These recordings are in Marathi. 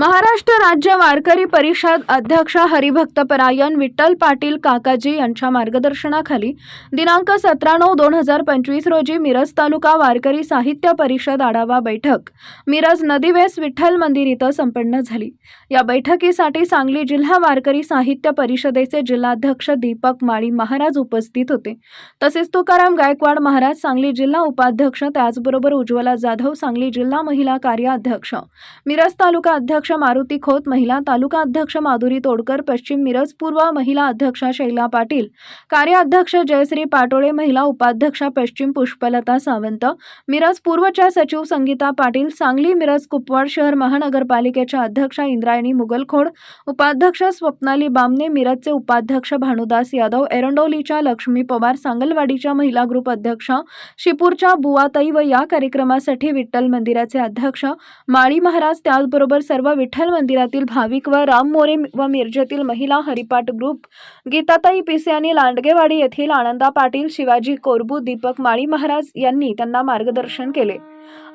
महाराष्ट्र राज्य वारकरी परिषद अध्यक्ष हरिभक्तपरायण विठ्ठल पाटील काकाजी यांच्या मार्गदर्शनाखाली दिनांक 17/9/2025 रोजी मिरज तालुका वारकरी साहित्य परिषद आढावा बैठक मिरज नदीवेस विठ्ठल मंदिर इथं संपन्न झाली। या बैठकीसाठी सांगली जिल्हा वारकरी साहित्य परिषदेचे जिल्हाध्यक्ष दीपक माळी महाराज उपस्थित होते। तसेच तुकाराम गायकवाड महाराज सांगली जिल्हा उपाध्यक्ष, त्याचबरोबर उज्ज्वला जाधव सांगली जिल्हा महिला कार्य अध्यक्ष, मिरज तालुका अध्यक्ष मारुती खोत, महिला तालुका अध्यक्ष माधुरी तोडकर, पश्चिम मिरज पूर्व महिला अध्यक्ष शैला पाटील, कार्याध्यक्ष जयश्री पाटोळे, महिला उपाध्यक्ष पश्चिम पुष्पलता सावंत, मिरज पूर्वच्या सचिव संगीता पाटील, सांगली मिरज कुपवाड शहर महानगरपालिकेच्या अध्यक्ष इंद्रायणी मुगलखोड, उपाध्यक्ष स्वप्नाली बामणे, मिरजचे उपाध्यक्ष भानुदास यादव, एरंडोलीच्या लक्ष्मी पवार, सांगलवाडीच्या महिला ग्रुप अध्यक्ष शिपूरच्या बुवाताई व या कार्यक्रमासाठी विठ्ठल मंदिराचे अध्यक्ष माळी महाराज, त्याचबरोबर सर्व विठ्ठल मंदिरातील भाविक व राम मोरे व मिरजेतील महिला हरिपाठ ग्रुप, गीताताई पिसे आणि लांडगेवाडी येथील आनंदा पाटील, शिवाजी कोरबू, दीपक माळी महाराज यांनी त्यांना मार्गदर्शन केले।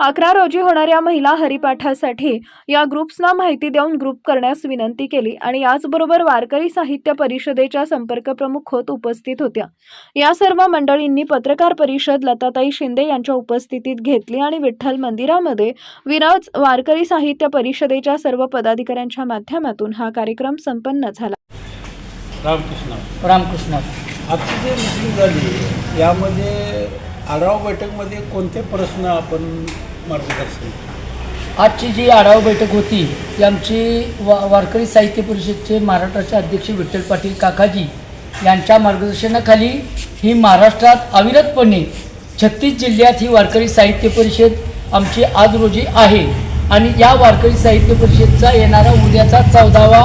11 रोजी होणाऱ्या महिला हरिपाठासाठी या ग्रुप्सना माहिती देऊन ग्रुप करण्यास विनंती केली आणि याचबरोबर वारकरी साहित्य परिषदेच्या संपर्क प्रमुख होत उपस्थित होत्या। या सर्व मंडळींनी पत्रकार परिषद लताताई शिंदे यांच्या उपस्थितीत घेतली आणि विठ्ठल मंदिरामध्ये मिरज वारकरी साहित्य परिषदेच्या सर्व पदाधिकाऱ्यांच्या माध्यमातून हा कार्यक्रम संपन्न झाला। रामकृष्ण आजची जी मीटिंग झाली यामध्ये आढावा बैठकमध्ये कोणते प्रश्न आपण मार्गदर्शन? आजची जी आढावा बैठक होती ती आमची वारकरी साहित्य परिषदेचे महाराष्ट्राचे अध्यक्ष विठ्ठल पाटील काकाजी यांच्या मार्गदर्शनाखाली ही महाराष्ट्रात अविरतपणे 36 जिल्ह्यात ही वारकरी साहित्य परिषद आमची आज रोजी आहे आणि या वारकरी साहित्य परिषदेचा येणारा उद्याचा 14वा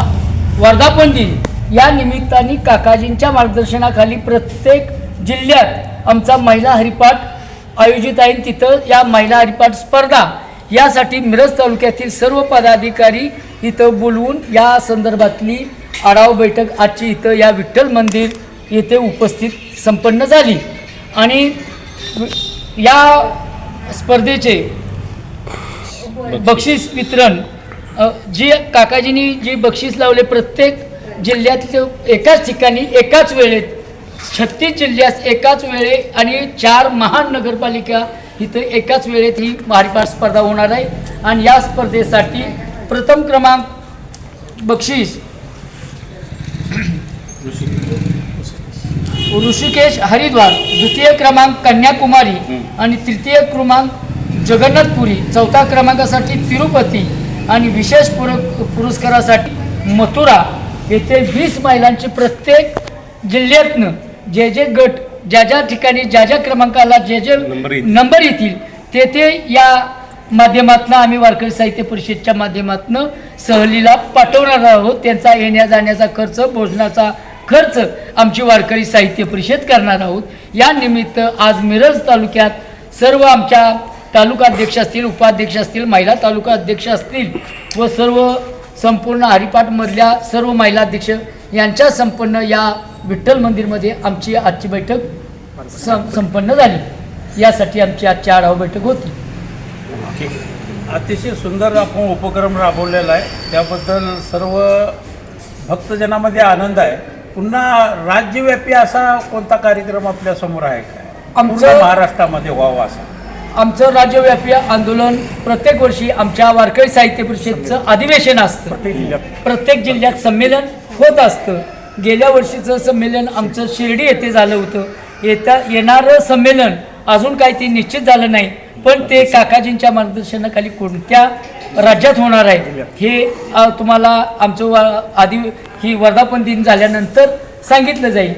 वर्धापन दिन या निमित्ताने काकाजींच्या मार्गदर्शनाखाली प्रत्येक जिल्ह्यात आमचा महिला हरिपाठ आयोजित आहे। तिथं या महिला हरिपाठ स्पर्धा यासाठी मिरज तालुक्यातील सर्व पदाधिकारी इथं बोलवून या संदर्भातली आढावा बैठक आजची इथं या विठ्ठल मंदिर येथे उपस्थित संपन्न झाली आणि या स्पर्धेचे बक्षीस वितरण जी काकाजींनी जी बक्षीस लावले प्रत्येक जिल्ह्यातले एकाच ठिकाणी एकाच वेळेत 36 जिल्ह्यात एकाच वेळे आणि 4 महानगरपालिका इथं एकाच वेळेत ही हरिपाठ स्पर्धा होणार आहे आणि या स्पर्धेसाठी प्रथम क्रमांक बक्षीस ऋषिकेश हरिद्वार, द्वितीय क्रमांक कन्याकुमारी आणि तृतीय क्रमांक जगन्नाथपुरी, चौथा क्रमांकासाठी तिरुपती आणि विशेष पुरस्कारासाठी मथुरा येथे 20 महिलांची प्रत्येक जिल्ह्यातनं जे गट ज्या ठिकाणी ज्या क्रमांकाला जे नंबर येतील तेथे या माध्यमातून आम्ही वारकरी साहित्य परिषदेच्या माध्यमातून सहलीला पाठवणार आहोत। त्यांचा येण्या जाण्याचा खर्च, भोजनाचा खर्च आमची वारकरी साहित्य परिषद करणार आहोत। या निमित्त आज मिरज तालुक्यात सर्व आमच्या तालुका अध्यक्ष असतील, उपाध्यक्ष असतील, महिला तालुका अध्यक्ष असतील व सर्व संपूर्ण हरिपाठमधल्या सर्व महिला अध्यक्ष यांच्या संपन्न या विठ्ठल मंदिरमध्ये आमची आजची बैठक संपन्न झाली। यासाठी आमची आजची आढावा बैठक होती। अतिशय सुंदर आपण उपक्रम राबवलेला आहे, त्याबद्दल सर्व भक्तजनामध्ये आनंद आहे। पुन्हा राज्यव्यापी असा कोणता कार्यक्रम आपल्या समोर आहे काय आमच्या महाराष्ट्रामध्ये व्हावा असा? आमचं राज्यव्यापी आंदोलन प्रत्येक वर्षी आमच्या वारकरी साहित्य परिषदेचं अधिवेशन असतं, प्रत्येक जिल्ह्यात संमेलन होत असतं। गेल्या वर्षीचं संमेलन आमचं शिर्डी येथे झालं होतं। येणारं संमेलन अजून काही ते निश्चित झालं नाही, पण ते काकाजींच्या मार्गदर्शनाखाली कोणत्या राज्यात होणार आहे हे तुम्हाला आमचं ही वर्धापन दिन झाल्यानंतर सांगितलं जाईल।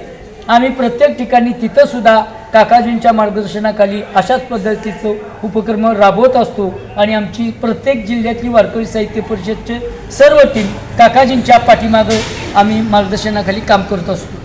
आम्ही प्रत्येक ठिकाणी तिथंसुद्धा काकाजींच्या मार्गदर्शनाखाली अशाच पद्धतीचं उपक्रम राबवत असतो आणि आमची प्रत्येक जिल्ह्यातली वारकरी साहित्य परिषदचे सर्व टीम काकाजींच्या पाठीमागं आम्ही मार्गदर्शनाखाली काम करत असतो।